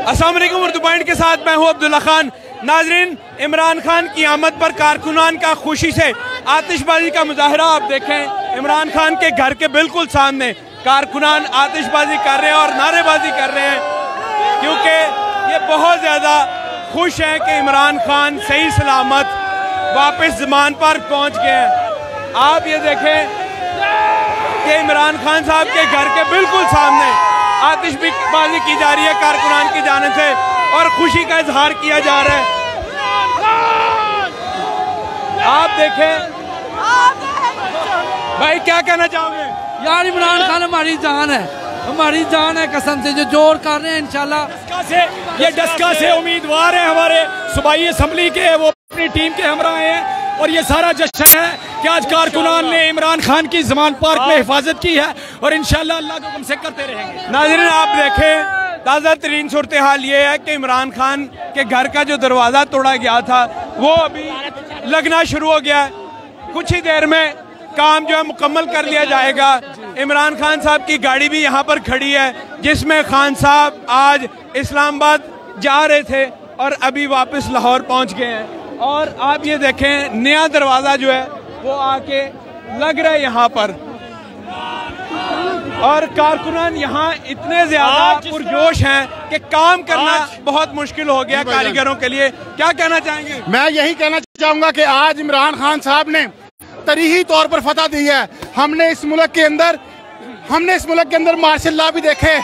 अस्सलाम वालेकुम। उर्दू पॉइंट के साथ मैं हूं अब्दुल्ला खान। नाजरीन, इमरान खान की आमद पर कारकुनान का खुशी से आतिशबाजी का मुजाहरा आप देखें। इमरान खान के घर के बिल्कुल सामने कारकुनान आतिशबाजी कर रहे हैं और नारेबाजी कर रहे हैं, क्योंकि ये बहुत ज़्यादा खुश हैं कि इमरान खान सही सलामत वापस ज़मान पर पहुंच गए हैं। आप ये देखें कि इमरान खान साहब के घर के बिल्कुल सामने आतिशबाजी की जा रही है कारकुनान की जानिब से और खुशी का इजहार किया जा रहा है। आप देखें भाई, क्या कहना चाहोगे? यार, इमरान खान हमारी जान है, हमारी जान है कसम से। जो जोर कर रहे हैं इंशाल्लाह ये डस्का से उम्मीदवार है हमारे सूबाई असम्बली के, वो अपनी टीम के हमरा हैं और ये सारा जश्न है कि आज कारकुनान ने इमरान खान की ज़मान पार्क में हिफाजत की है और इंशाल्लाह अल्लाह को हमसे करते रहेंगे। नाज़रीन, आप देखें ताज़ा तरीन सूरत हाल ये है कि इमरान खान के घर का जो दरवाज़ा तोड़ा गया था वो अभी लगना शुरू हो गया है। कुछ ही देर में काम जो है मुकम्मल कर लिया जाएगा। इमरान खान साहब की गाड़ी भी यहाँ पर खड़ी है, जिसमें खान साहब आज इस्लामाबाद जा रहे थे और अभी वापस लाहौर पहुँच गए हैं। और आप ये देखें, नया दरवाज़ा जो है वो आके लग रहा है यहाँ पर, और कारकुनान यहाँ इतने ज्यादा पुरजोश हैं कि काम करना बहुत मुश्किल हो गया कारीगरों के लिए। क्या कहना चाहेंगे? मैं यही कहना चाहूंगा कि आज इमरान खान साहब ने तरीही तौर पर फतह दी है। हमने इस मुल्क के अंदर मार्शल लॉ भी देखे,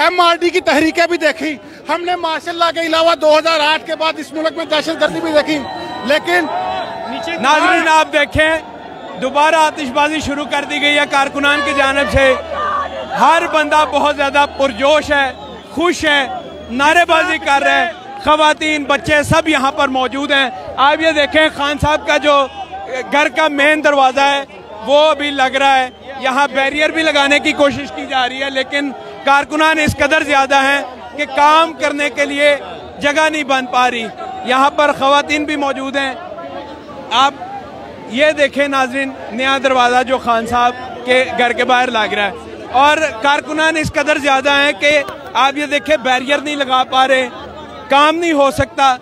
MRD की तहरीकें भी देखी, हमने मार्शल लॉ के अलावा 2008 के बाद इस मुल्क में दहशतगर्दी भी देखी। लेकिन नाज़रीन, आप देखें दोबारा आतिशबाजी शुरू कर दी गई है कारकुनान की जानिब से। हर बंदा बहुत ज्यादा पुरजोश है, खुश है, नारेबाजी कर रहे हैं। खवातीन, बच्चे सब यहाँ पर मौजूद हैं। आप ये देखें, खान साहब का जो घर का मेन दरवाजा है वो अभी लग रहा है। यहाँ बैरियर भी लगाने की कोशिश की जा रही है, लेकिन कारकुनान इस कदर ज्यादा हैं कि काम करने के लिए जगह नहीं बन पा रही। यहाँ पर खवातीन भी मौजूद हैं। आप ये देखें नाजरीन, नया दरवाजा जो खान साहब के घर के बाहर लग रहा है और कारकुनान इस कदर ज्यादा हैं कि आप ये देखें बैरियर नहीं लगा पा रहे, काम नहीं हो सकता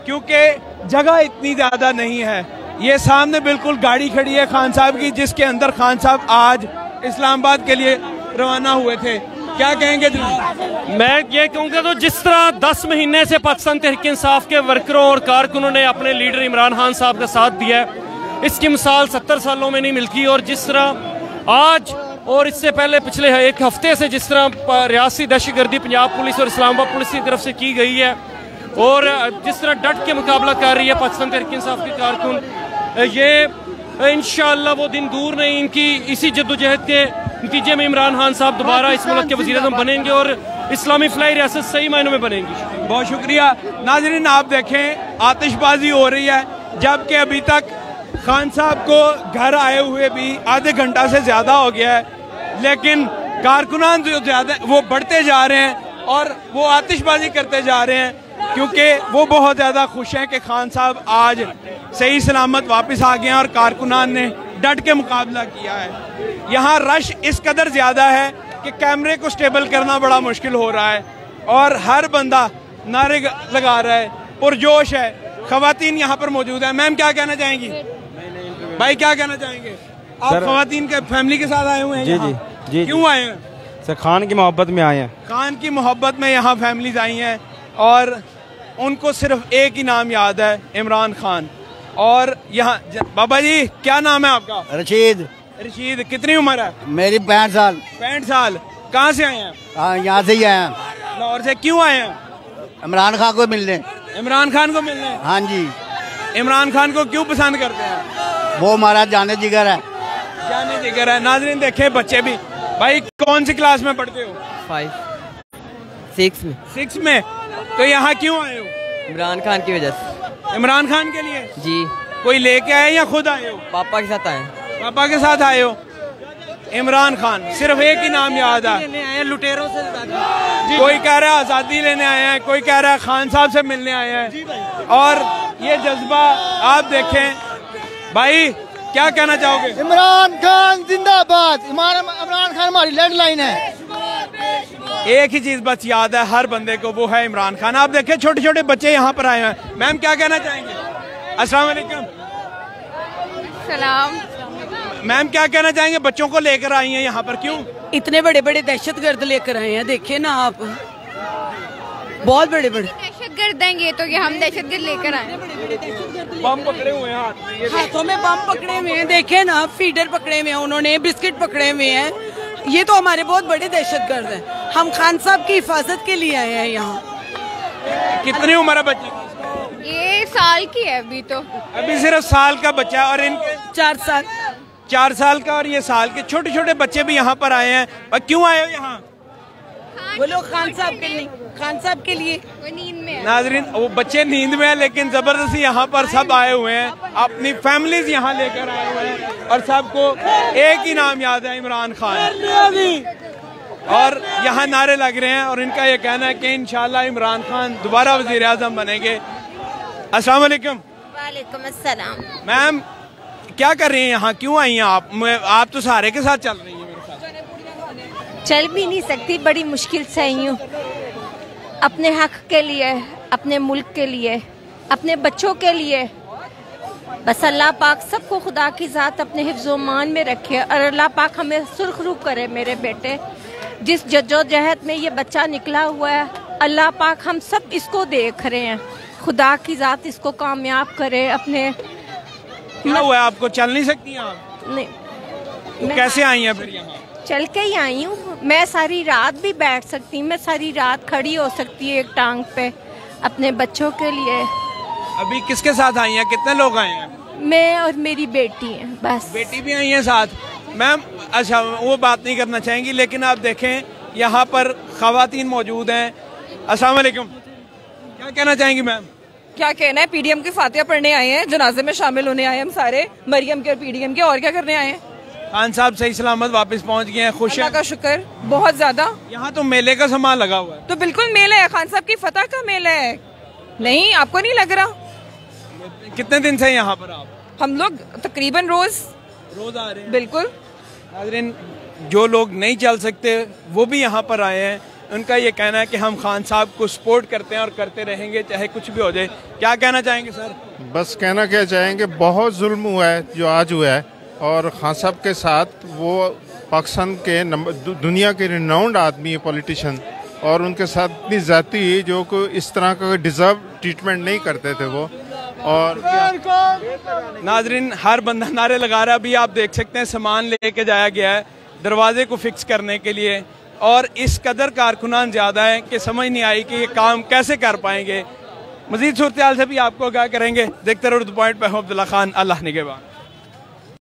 क्योंकि जगह इतनी ज्यादा नहीं है। ये सामने बिल्कुल गाड़ी खड़ी है खान साहब की, जिसके अंदर खान साहब आज इस्लामाबाद के लिए रवाना हुए थे। क्या कहेंगे जनाब? मैं ये कहूँगा, तो जिस तरह 10 महीने से पाकिस्तान तहरीक इंसाफ के वर्करों और कारकुनों ने अपने लीडर इमरान खान साहब का साथ दिया है, इसकी मिसाल 70 सालों में नहीं मिलती। और जिस तरह आज और इससे पहले पिछले एक हफ्ते से जिस तरह रियासी दहशतगर्दी पंजाब पुलिस और इस्लामाबाद पुलिस की तरफ से की गई है और जिस तरह डट के मुकाबला कर रही है पाकिस्तान तहरीक इंसाफ के कारकुन, ये इंशाअल्लाह वो दिन दूर नहीं। इनकी इसी जद्दोजहद के नतीजे में इमरान खान साहब दोबारा इस मुल्क के वज़ीर-ए-आज़म बनेंगे और इस्लामी फलाई रियासत सही मायनों में बनेगी। बहुत शुक्रिया। नाज़रीन, आप देखें आतिशबाजी हो रही है, जबकि अभी तक खान साहब को घर आए हुए भी आधे घंटा से ज्यादा हो गया है, लेकिन कारकुनान जो ज्यादा वो बढ़ते जा रहे हैं और वो आतिशबाजी करते जा रहे हैं, क्योंकि वो बहुत ज्यादा खुश हैं कि खान साहब आज सही सलामत वापस आ गए हैं और कारकुनान ने डट के मुकाबला किया है। यहाँ रश इस कदर ज्यादा है कि कैमरे को स्टेबल करना बड़ा मुश्किल हो रहा है और हर बंदा नारे लगा रहा है, पुरजोश है। खवातीन यहाँ पर मौजूद है। मैम, क्या कहना चाहेंगी? भाई, क्या कहना चाहेंगे? आप खवातीन के फैमिली के साथ आए हुए हैं? जी जी। क्यों आए हैं? सर, खान की मोहब्बत में आए हैं। खान की मोहब्बत में यहाँ फैमिलीज आई हैं और उनको सिर्फ एक ही नाम याद है, इमरान खान। और यहाँ बाबा जी, क्या नाम है आपका? रशीद। रशीद, कितनी उम्र है? मेरी 65 साल। 65 साल। कहाँ से आए हैं? हाँ, यहाँ से ही आए हैं। लाहौर से। क्यों आए हैं? इमरान खान को मिलने। इमरान खान को मिलने? हाँ जी। इमरान खान को क्यों पसंद करते हैं? वो हमारा जाने जिगर है। जाने जिगर है। नाज़रीन, देखे बच्चे भी। भाई, कौन सी क्लास में पढ़ते हो? 6 में। 6 में। तो यहाँ क्यों आए हो? इमरान खान की वजह से। इमरान खान के लिए? जी। कोई लेके आए या खुद आए हो? पापा के साथ आए। पापा के साथ आए हो। इमरान खान, सिर्फ एक ही नाम याद है, लुटेरों से। कोई कह रहा है आज़ादी लेने आए हैं, कोई कह रहा है खान साहब से मिलने आए हैं। और ये जज्बा आप देखें। भाई, क्या कहना चाहोगे? इमरान खान जिंदाबाद। इमरान खान हमारी लेड लाइन है। एक ही चीज बस याद है हर बंदे को, वो है इमरान खान। आप देखें छोटे छोटे बच्चे यहाँ पर आए हैं। मैम क्या कहना चाहेंगे? अस्सलाम वालेकुम। सलाम। मैम क्या कहना चाहेंगे? बच्चों को लेकर आई हैं यहाँ पर, क्यों? इतने बड़े बड़े दहशतगर्द लेकर आए हैं, देखिए ना आप, बहुत बड़े बड़े दहशतगर्द देंगे तो कि हम दहशतगर्द लेकर आए। बम पकड़े हुए हैं हाथों में, बम पकड़े हुए हैं, देखे ना, फीडर पकड़े हुए हैं उन्होंने, बिस्किट पकड़े हुए हैं। ये तो हमारे बहुत बड़े दहशतगर्द हैं। हम खान साहब की हिफाजत के लिए आए हैं यहाँ। कितनी उम्र है बच्ची? ये साल की है अभी तो, अभी सिर्फ साल का बच्चा है। और इनके 4 साल का और ये साल के छोटे छोटे बच्चे भी यहाँ पर आए हैं। और क्यों आए हो यहाँ? वो लोग खान साहब के लिए, खान साहब के लिए। वो नींद में है। नाजरीन, वो बच्चे नींद में है, लेकिन जबरदस्ती यहाँ पर सब आए हुए हैं, अपनी फैमिलीज यहाँ लेकर आए हुए हैं और सबको एक ही नाम याद है, इमरान खान। और यहाँ नारे लग रहे हैं और इनका ये कहना है कि इंशाल्लाह इमरान खान दोबारा वजीर आजम बनेंगे। अस्सलाम वालेकुम। वालेकुम अस्सलाम। मैम क्या कर रही हैं यहाँ, क्यों आई हैं आप तो सारे के साथ चल रही हैं। चल भी नहीं सकती, बड़ी मुश्किल से आई हूँ अपने हक के लिए, अपने मुल्क के लिए, अपने बच्चों के लिए। बस अल्लाह पाक सबको खुदा की ज़ात अपने हिफ्ज़-ओ-मान में रखे और अल्लाह पाक हमें सुरखरू करे। मेरे बेटे जिस जद्दोजहद में ये बच्चा निकला हुआ है, अल्लाह पाक हम सब इसको देख रहे हैं, खुदा की ज़ात इसको कामयाब करे। अपने क्या हुआ, आपको चल नहीं सकती आप? नहीं, तो कैसे आई हैं फिर यहाँ? चल के ही आई हूँ। मैं सारी रात भी बैठ सकती हूँ, मैं सारी रात खड़ी हो सकती हूँ एक टांग पे अपने बच्चों के लिए। अभी किसके साथ आई हैं, कितने लोग आए हैं? मैं और मेरी बेटी है, बस। बेटी भी आई है साथ? मैम अच्छा वो बात नहीं करना चाहेंगी, लेकिन आप देखें यहाँ पर खवातीन मौजूद हैं। अस्सलाम वालेकुम। क्या कहना चाहेंगी मैम? क्या कहना है, पीडीएम की फातिहा पढ़ने आए हैं, जनाजे में शामिल होने आए हैं हम सारे, मरियम के और पीडीएम के, और क्या करने आए हैं। खान साहब सही सलामत वापस पहुंच गए हैं, खुश हैं? का शुक्र, बहुत ज्यादा। यहाँ तो मेले का सामान लगा हुआ है। तो बिल्कुल मेला है, खान साहब की फतह का मेला है। नहीं, आपको नहीं लग रहा? कितने दिन से यहाँ पर आप? हम लोग तकरीबन रोज आ रहे हैं। बिल्कुल। नाज़रीन, जो लोग नहीं चल सकते वो भी यहाँ पर आए हैं। उनका ये कहना है कि हम खान साहब को सपोर्ट करते हैं और करते रहेंगे चाहे कुछ भी हो जाए। क्या कहना चाहेंगे सर? बस कहना क्या चाहेंगे, बहुत जुल्म हुआ है जो आज हुआ है, और खान साहब के साथ वो पाकिस्तान के दुनिया के रिनाउंड आदमी है, पॉलिटिशियन, और उनके साथ इतनी जाती जो को इस तरह का डिजर्व ट्रीटमेंट नहीं करते थे वो। और नाजरीन, हर बंदा नारे लगा रहा है। अभी आप देख सकते हैं सामान लेके जाया गया है दरवाजे को फिक्स करने के लिए, और इस कदर कारकुनान ज़्यादा है कि समझ नहीं आई कि ये काम कैसे कर पाएंगे। मजीद सूरत हाल से भी आपको आगाह करेंगे। देखते रहो द पॉइंट पे। अब्दुल्ला खान, अल्लाह निगहबान।